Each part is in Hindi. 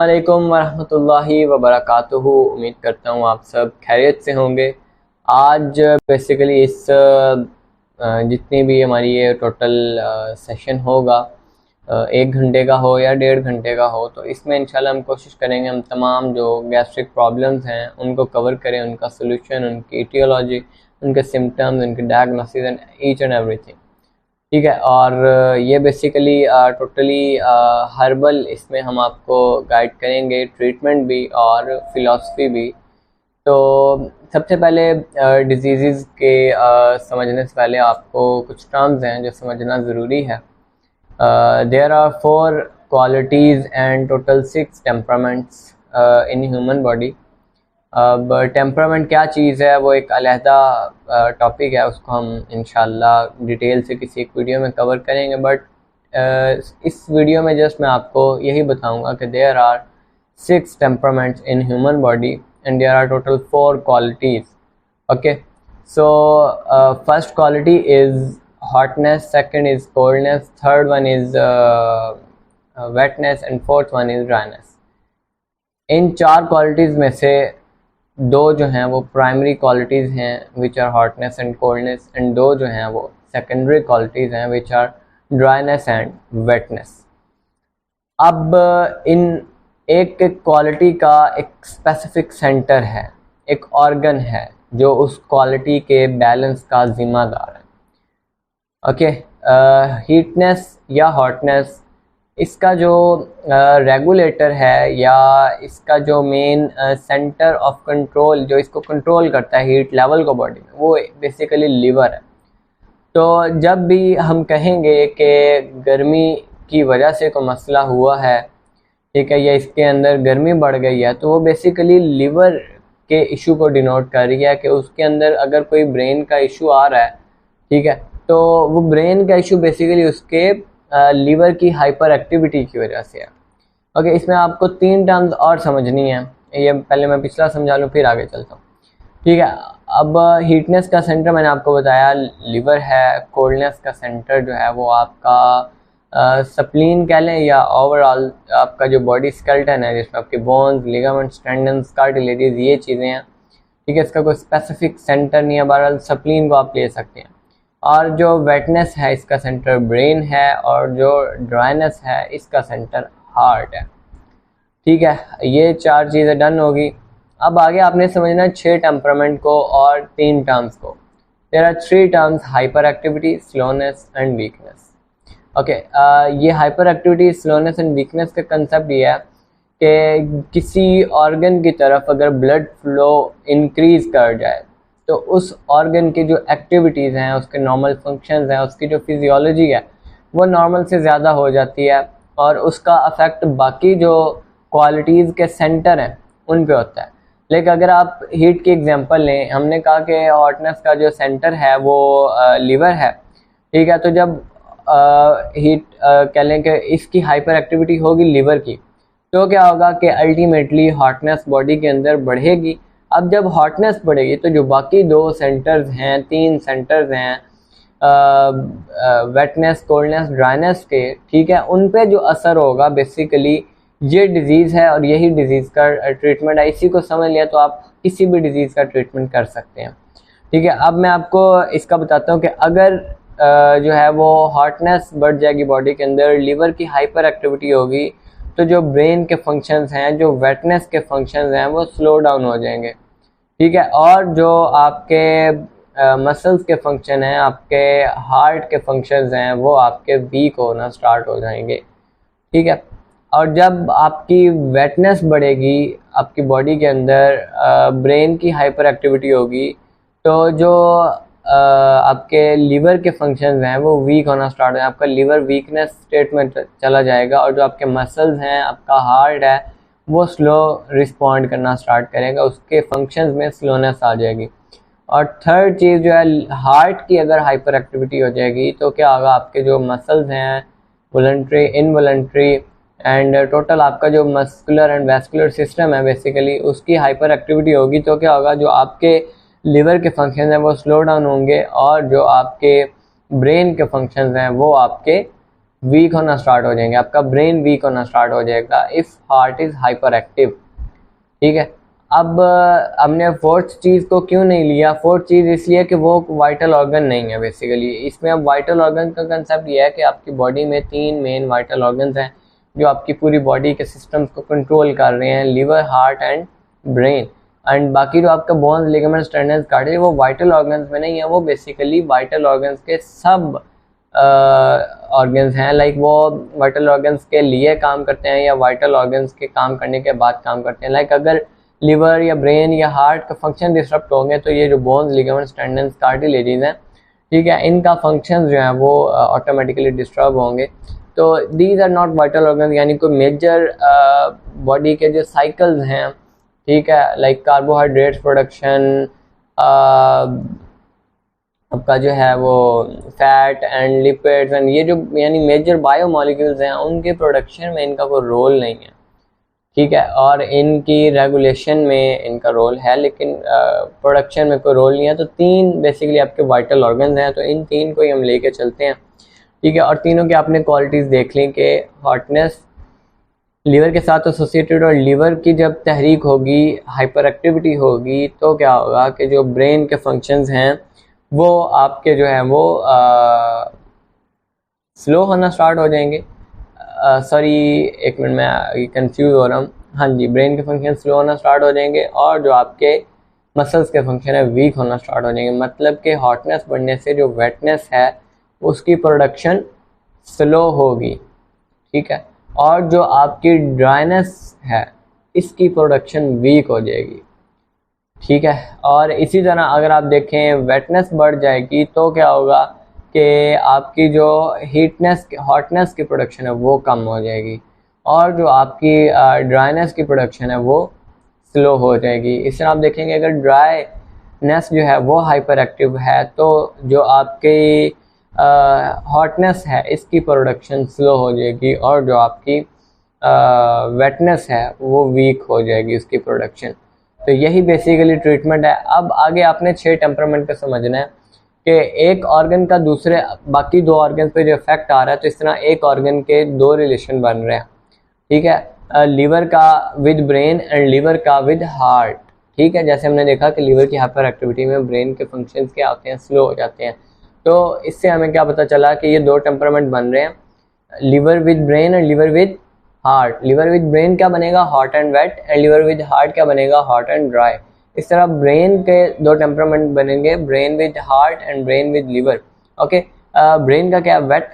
वालेकुम वरहमतुल्लाहि वबरकातुहू। उम्मीद करता हूँ आप सब खैरियत से होंगे। आज बेसिकली इस जितनी भी हमारी ये टोटल सेशन होगा, 1 घंटे का हो या 1.5 घंटे का हो, तो इसमें इंशाल्लाह हम कोशिश करेंगे हम तमाम जो गैस्ट्रिक प्रॉब्लम्स हैं उनको कवर करें, उनका सोल्यूशन, उनकी ईटियोलॉजी, उनके सिम्टम्स, उनके diagnosis and each and everything. ठीक है। और ये बेसिकली टोटली हर्बल, इसमें हम आपको गाइड करेंगे, ट्रीटमेंट भी और फिलॉसफी भी। तो सबसे पहले डिजीज़ के समझने से पहले आपको कुछ टर्म्स हैं जो समझना ज़रूरी है। There are 4 qualities and total 6 temperaments in human body. अब टेम्परामेंट क्या चीज़ है वो एक अलहदा टॉपिक है, उसको हम इंशाल्लाह डिटेल से किसी एक वीडियो में कवर करेंगे। बट इस वीडियो में जस्ट मैं आपको यही बताऊंगा कि there are 6 temperaments in human body and there are total 4 qualities. Okay, so first quality is hotness, second is coldness, third one is wetness and fourth one is dryness. इन 4 क्वालिटीज़ में से 2 जो हैं वो प्राइमरी क्वालिटीज़ हैं which are hotness and coldness, and 2 जो हैं वो सेकेंडरी क्वालिटीज़ हैं which are dryness and wetness. अब इन एक क्वालिटी का एक स्पेसिफिक सेंटर है, एक ऑर्गन है जो उस क्वालिटी के बैलेंस का जिम्मेदार है। ओके, हीटनेस या हॉटनेस, इसका जो रेगुलेटर है या इसका जो मेन सेंटर ऑफ कंट्रोल जो इसको कंट्रोल करता है हीट लेवल को बॉडी में, वो बेसिकली लीवर है। तो जब भी हम कहेंगे कि गर्मी की वजह से कोई मसला हुआ है, ठीक है, या इसके अंदर गर्मी बढ़ गई है, तो वो बेसिकली लीवर के इशू को डिनोट कर रही है कि उसके अंदर अगर कोई ब्रेन का इशू आ रहा है, ठीक है, तो वो ब्रेन का इशू बेसिकली उसके लीवर की हाइपर एक्टिविटी की वजह से है। ओके, इसमें आपको 3 टर्म्स और समझनी है, ये पहले मैं पिछला समझा लूँ फिर आगे चलता हूँ। ठीक है, अब हीटनेस का सेंटर मैंने आपको बताया लीवर है, कोल्डनेस का सेंटर जो है वो आपका स्प्लीन कह लें, या ओवरऑल आपका जो बॉडी स्केलेटन है जिसमें आपके बोन्स, लिगामेंट्स, टेंडन्स, कार्टिलेजेस, ये चीज़ें हैं। ठीक है, इसका कोई स्पेसिफिक सेंटर नहीं है, बहरहाल स्प्लीन को आप ले सकते हैं। और जो वेटनेस है इसका सेंटर ब्रेन है, और जो ड्राइनेस है इसका सेंटर हार्ट है। ठीक है, ये 4 चीज़ें डन होगी। अब आगे आपने समझना 6 टेम्परामेंट को और 3 टर्म्स को। There are 3 terms, hyperactivity, slowness and weakness. Okay, ये hyperactivity, slowness and weakness का कंसेप्ट ये है कि किसी ऑर्गन की तरफ अगर ब्लड फ्लो इंक्रीज कर जाए तो उस ऑर्गन की जो एक्टिविटीज़ हैं, उसके नॉर्मल फंक्शंस हैं, उसकी जो फिजियोलॉजी है वो नॉर्मल से ज़्यादा हो जाती है, और उसका अफेक्ट बाकी जो क्वालिटीज़ के सेंटर हैं उन पे होता है। लेकिन अगर आप हीट की एग्जांपल लें, हमने कहा कि हॉटनेस का जो सेंटर है वो लीवर है। ठीक है, तो जब हीट कह लें कि इसकी हाइपर एक्टिविटी होगी लीवर की, तो क्या होगा कि अल्टीमेटली हॉटनेस बॉडी के अंदर बढ़ेगी। अब जब हॉटनेस बढ़ेगी तो जो बाकी 2 सेंटर्स हैं, 3 सेंटर्स हैं, वेटनेस, कोल्डनेस, ड्राइनेस के, ठीक है, उन पे जो असर होगा बेसिकली ये डिज़ीज़ है, और यही डिज़ीज़ का ट्रीटमेंट है। इसी को समझ लिया तो आप किसी भी डिज़ीज़ का ट्रीटमेंट कर सकते हैं। ठीक है, अब मैं आपको इसका बताता हूँ कि अगर जो है वो हॉटनेस बढ़ जाएगी बॉडी के अंदर, लीवर की हाइपर एक्टिविटी होगी, तो जो ब्रेन के फंक्शंस हैं, जो वेटनेस के फंक्शंस हैं, वो स्लो डाउन हो जाएंगे। ठीक है, और जो आपके मसल्स के फंक्शन हैं, आपके हार्ट के फंक्शंस हैं, वो आपके वीक होना स्टार्ट हो जाएंगे। ठीक है, और जब आपकी वेटनेस बढ़ेगी आपकी बॉडी के अंदर, ब्रेन की हाइपर एक्टिविटी होगी, तो जो आपके लीवर के फंक्शंस हैं वो वीक होना स्टार्ट हो, आपका लीवर वीकनेस स्टेट में चला जाएगा, और जो आपके मसल्स हैं, आपका हार्ट है, वो स्लो रिस्पॉन्ड करना स्टार्ट करेगा, उसके फंक्शंस में स्लोनेस आ जाएगी। और थर्ड चीज़ जो है, हार्ट की अगर हाइपर एक्टिविटी हो जाएगी तो क्या होगा, आपके जो मसल्स हैं, वॉलंटरी, इनवॉलंटरी एंड टोटल आपका जो मस्कुलर एंड वैस्कुलर सिस्टम है बेसिकली, उसकी हाइपर एक्टिविटी होगी, तो क्या होगा, जो आपके लिवर के फंक्शन हैं वो स्लो डाउन होंगे, और जो आपके ब्रेन के फंक्शंस हैं वो आपके वीक होना स्टार्ट हो जाएंगे, आपका ब्रेन वीक होना स्टार्ट हो जाएगा if heart is hyper active. ठीक है, अब हमने फोर्थ चीज़ को क्यों नहीं लिया? फोर्थ चीज़ इसलिए कि वो वाइटल ऑर्गन नहीं है बेसिकली। इसमें अब वाइटल ऑर्गन का कंसेप्ट ये है कि आपकी बॉडी में 3 मेन वाइटल ऑर्गन्स हैं जो आपकी पूरी बॉडी के सिस्टम्स को कंट्रोल कर रहे हैं, liver, heart and brain. And बाकी जो आपका बोन्स, लिगामेंट्स, टेंडन्स, कार्टिलेज वो वाइटल ऑर्गन्स में नहीं है, वो बेसिकली वाइटल ऑर्गन्स के सब ऑर्गन्स हैं। लाइक वो वाइटल ऑर्गन्स के लिए काम करते हैं या वाइटल ऑर्गन्स के काम करने के बाद काम करते हैं। लाइक अगर लिवर या ब्रेन या हार्ट का फंक्शन डिस्टर्ब होंगे तो ये जो बोन्स, लिगामेंट्स, टेंडन्स, कार्टिलेजेस हैं, ठीक है, इनका फंक्शन जो है वो ऑटोमेटिकली डिस्टर्ब होंगे। तो these are not vital organ, यानी कोई मेजर बॉडी के जो साइकिल्स हैं, ठीक है, लाइक कार्बोहाइड्रेट्स प्रोडक्शन, आपका जो है वो फैट एंड लिपिड्स एंड ये जो यानी मेजर बायोमॉलिक्यूल्स हैं उनके प्रोडक्शन में इनका कोई रोल नहीं है। ठीक है, और इनकी रेगुलेशन में इनका रोल है लेकिन प्रोडक्शन में कोई रोल नहीं है। तो 3 बेसिकली आपके वाइटल ऑर्गन्स हैं, तो इन 3 को ही हम लेके चलते हैं। ठीक है, और तीनों की आपने क्वालिटीज़ देख ली कि हॉटनेस लीवर के साथ एसोसिएटेड, और लीवर की जब तहरीक होगी, हाइपर एक्टिविटी होगी, तो क्या होगा कि जो ब्रेन के फंक्शंस हैं वो आपके जो है वो स्लो होना स्टार्ट हो जाएंगे। सॉरी, एक मिनट, मैं कंफ्यूज हो रहा हूँ। हाँ जी, ब्रेन के फंक्शन स्लो होना स्टार्ट हो जाएंगे और जो आपके मसल्स के फंक्शन है वीक होना स्टार्ट हो जाएंगे। मतलब कि हॉटनेस बढ़ने से जो वेटनेस है उसकी प्रोडक्शन स्लो होगी। ठीक है, और जो आपकी ड्राइनेस है इसकी प्रोडक्शन वीक हो जाएगी। ठीक है, और इसी तरह अगर आप देखें वेटनेस बढ़ जाएगी तो क्या होगा कि आपकी जो हॉटनेस की प्रोडक्शन है वो कम हो जाएगी और जो आपकी ड्राइनेस की प्रोडक्शन है वो स्लो हो जाएगी। इस तरह आप देखेंगे अगर ड्राइनेस जो है वो हाइपर एक्टिव है तो जो आपकी हॉटनेस है इसकी प्रोडक्शन स्लो हो जाएगी और जो आपकी वेटनेस है वो वीक हो जाएगी उसकी प्रोडक्शन। तो यही बेसिकली ट्रीटमेंट है। अब आगे आपने 6 टेम्परामेंट को समझना है कि एक ऑर्गन का दूसरे बाकी 2 ऑर्गन पे जो इफेक्ट आ रहा है, तो इस तरह एक ऑर्गन के 2 रिलेशन बन रहे हैं। ठीक है, लिवर का विद ब्रेन एंड लिवर का विद हार्ट। ठीक है, जैसे हमने देखा कि लिवर की हाइपर एक्टिविटी में ब्रेन के फंक्शंस क्या होते हैं, स्लो हो जाते हैं। तो इससे हमें क्या पता चला कि ये 2 टेम्परामेंट बन रहे हैं, liver with brain and liver with heart. Liver with brain क्या बनेगा, hot and wet, and liver with heart क्या बनेगा, हॉट एंड ड्राई। इस तरह ब्रेन के 2 टेम्परामेंट बनेंगे, brain with heart and brain with liver. Okay, brain का क्या है वेट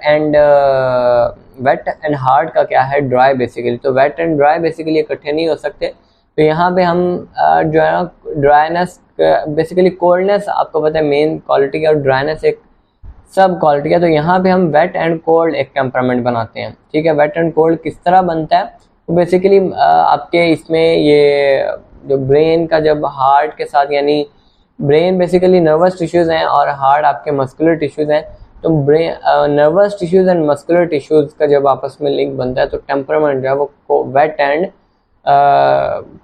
एंड हार्ट का क्या है ड्राई बेसिकली। तो वेट एंड ड्राई बेसिकली इकट्ठे नहीं हो सकते। तो यहाँ पे हम जो है ना ड्राइनेस, बेसिकली कोल्डनेस आपको पता है मेन क्वालिटी है और ड्राइनेस एक सब क्वालिटी है। तो यहाँ पे हम वेट एंड कोल्ड एक टेम्परामेंट बनाते हैं। ठीक है, वेट एंड कोल्ड किस तरह बनता है, तो बेसिकली आपके इसमें ये जो ब्रेन का जब हार्ट के साथ, यानी ब्रेन बेसिकली नर्वस टिश्यूज़ हैं और हार्ट आपके मस्कुलर टिश्यूज़ हैं, तो brain nervous tissues and muscular tissues का जब आपस में लिंक बनता है तो टेम्परामेंट जो है वो वेट एंड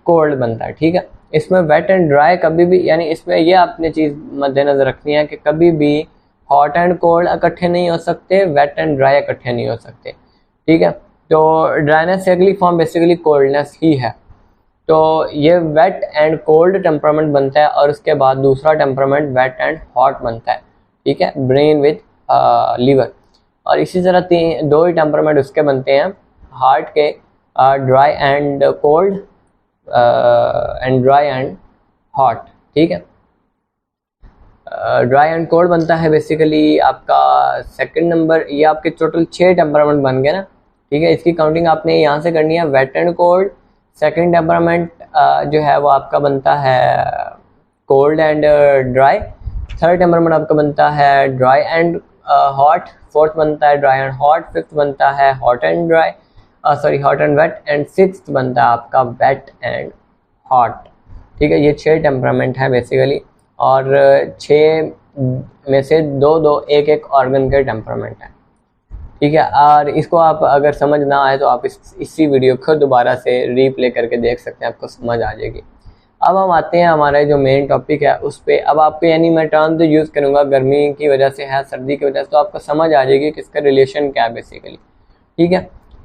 कोल्ड बनता है। ठीक है, इसमें वेट एंड ड्राई कभी भी, यानी इसमें यह आपने चीज़ मद्देनजर रखनी है कि कभी भी हॉट एंड कोल्ड इकट्ठे नहीं हो सकते, वेट एंड ड्राई इकट्ठे नहीं हो सकते। ठीक है, तो ड्राइनेस से अगली फॉर्म बेसिकली कोल्डनेस ही है। तो ये वेट एंड कोल्ड टेम्परामेंट बनता है और उसके बाद दूसरा टेम्परामेंट वेट एंड हॉट बनता है। ठीक है, ब्रेन विद लिवर। और इसी तरह 2 ही टेम्परामेंट उसके बनते हैं हार्ट के, dry and cold and dry and hot. ठीक है, ड्राई एंड कोल्ड बनता है बेसिकली आपका सेकंड नंबर। ये आपके टोटल 6 टेम्परामेंट बन गए ना। ठीक है, इसकी काउंटिंग आपने यहाँ से करनी है। Wet and cold, second temperament जो है वो आपका बनता है cold and dry. Third temperament आपका बनता है ड्राई एंड हॉट। फोर्थ बनता है ड्राई एंड हॉट। फिफ्थ बनता है hot and dry, sorry hot and wet. And sixth बनता है आपका वेट एंड हॉट। ठीक है, ये 6 टेम्परामेंट है बेसिकली और 6 में से 2 एक ऑर्गन के टेम्परामेंट है। ठीक है, और इसको आप अगर समझ ना आए तो आप इसी वीडियो को दोबारा से रीप्ले करके देख सकते हैं, आपको समझ आ जाएगी। अब हम आते हैं हमारा जो मेन टॉपिक है उस पर। अब आपको यानी मैं टर्म तो यूज़ करूँगा गर्मी की वजह से है, सर्दी की वजह से, तो आपको समझ आ जाएगी कि इसका रिलेशन क्या है बेसिकली। ठीक है।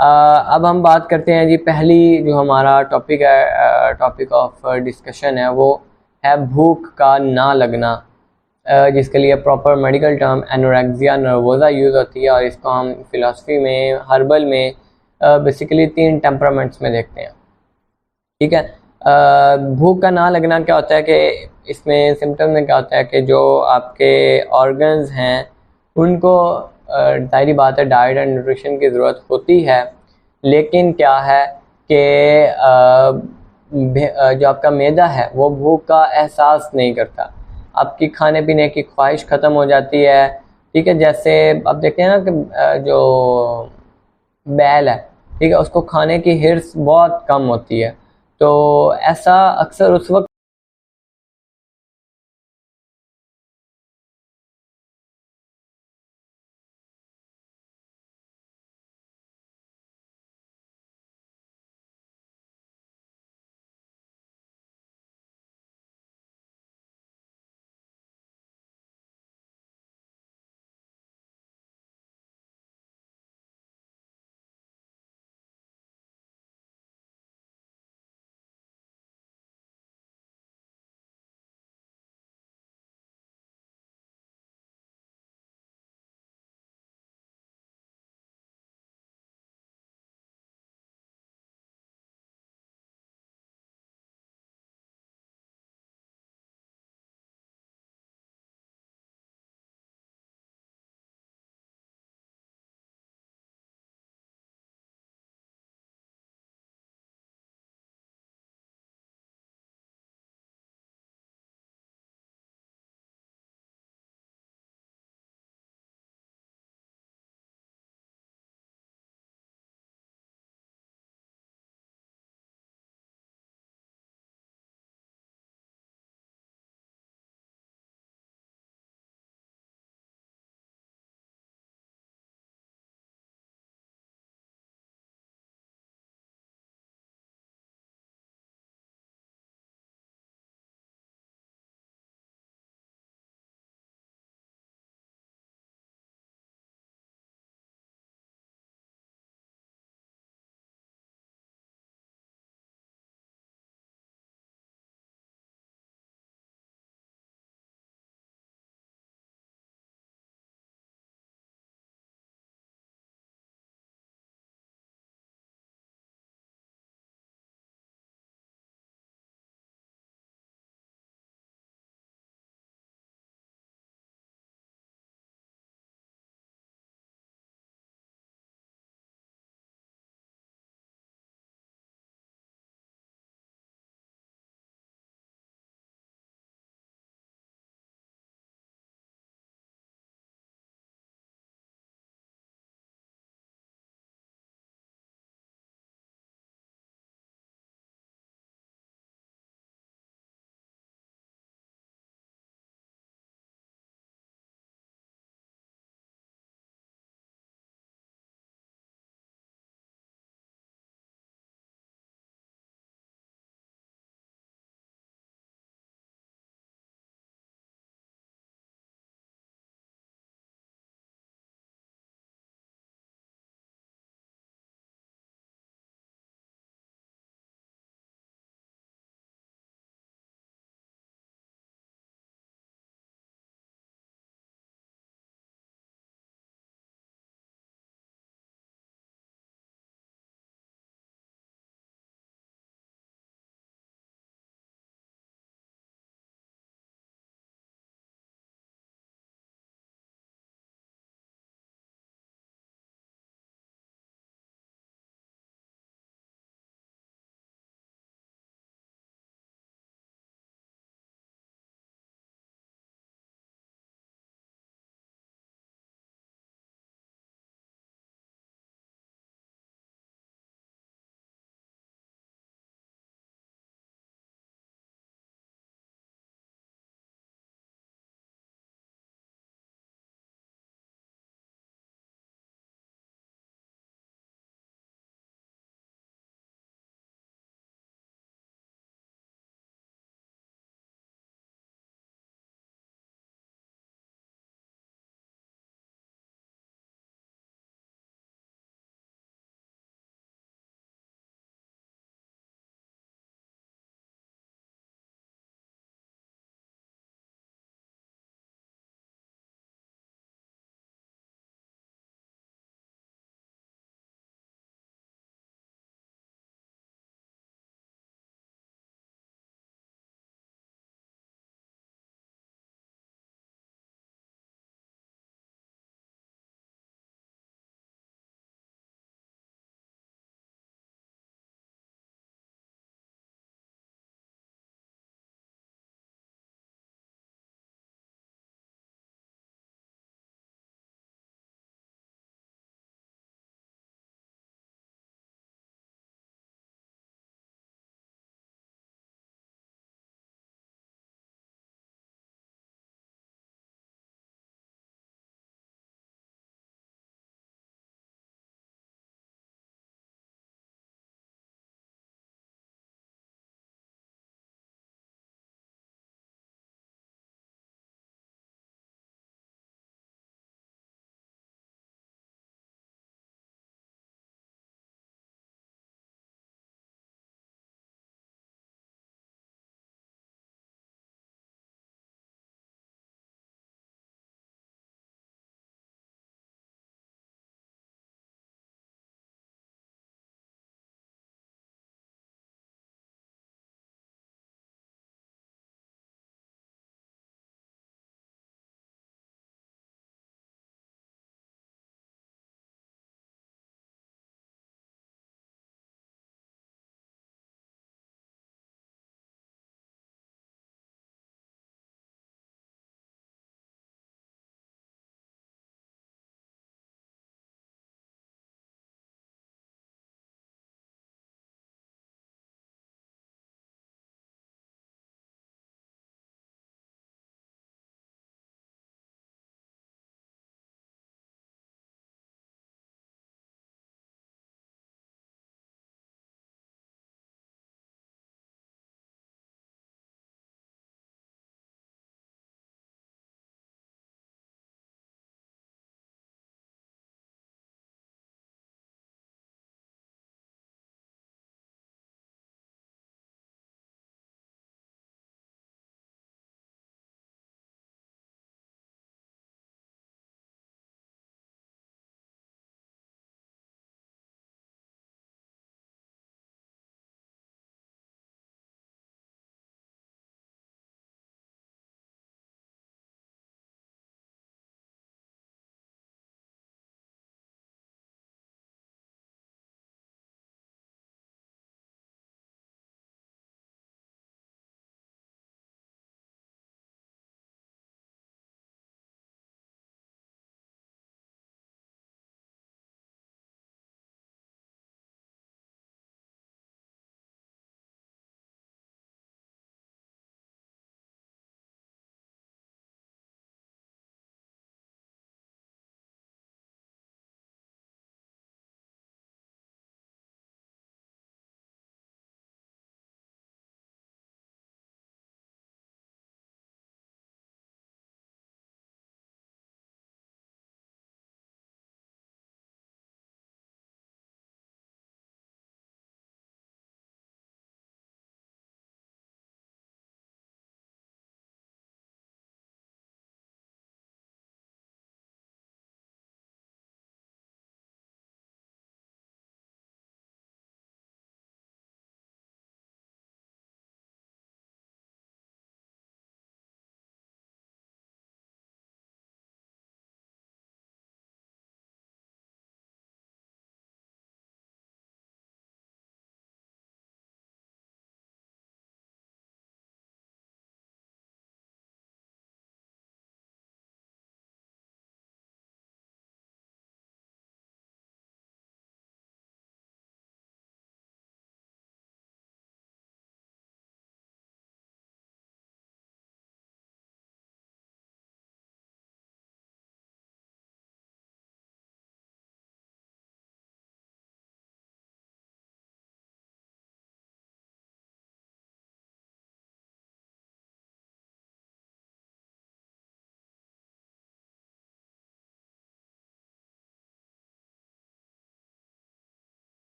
अब हम बात करते हैं जी, पहली जो हमारा टॉपिक है, टॉपिक ऑफ डिस्कशन है, वो है भूख का ना लगना, जिसके लिए proper medical term anorexia nervosa use होती है, और इसको हम फिलॉसफी में, हर्बल में बेसिकली 3 टेम्परामेंट्स में देखते हैं। ठीक है। भूख का ना लगना क्या होता है कि इसमें सिम्टम में क्या होता है कि जो आपके ऑर्गन्स हैं उनको जाहिर बात है डाइट एंड न्यूट्रिशन की ज़रूरत होती है, लेकिन क्या है कि जो आपका मैदा है वो भूख का एहसास नहीं करता, आपकी खाने पीने की ख्वाहिश ख़त्म हो जाती है। ठीक है, जैसे आप देखते हैं ना कि जो बैल है, ठीक है, उसको खाने की हिर्स बहुत कम होती है, तो ऐसा अक्सर उस वक्त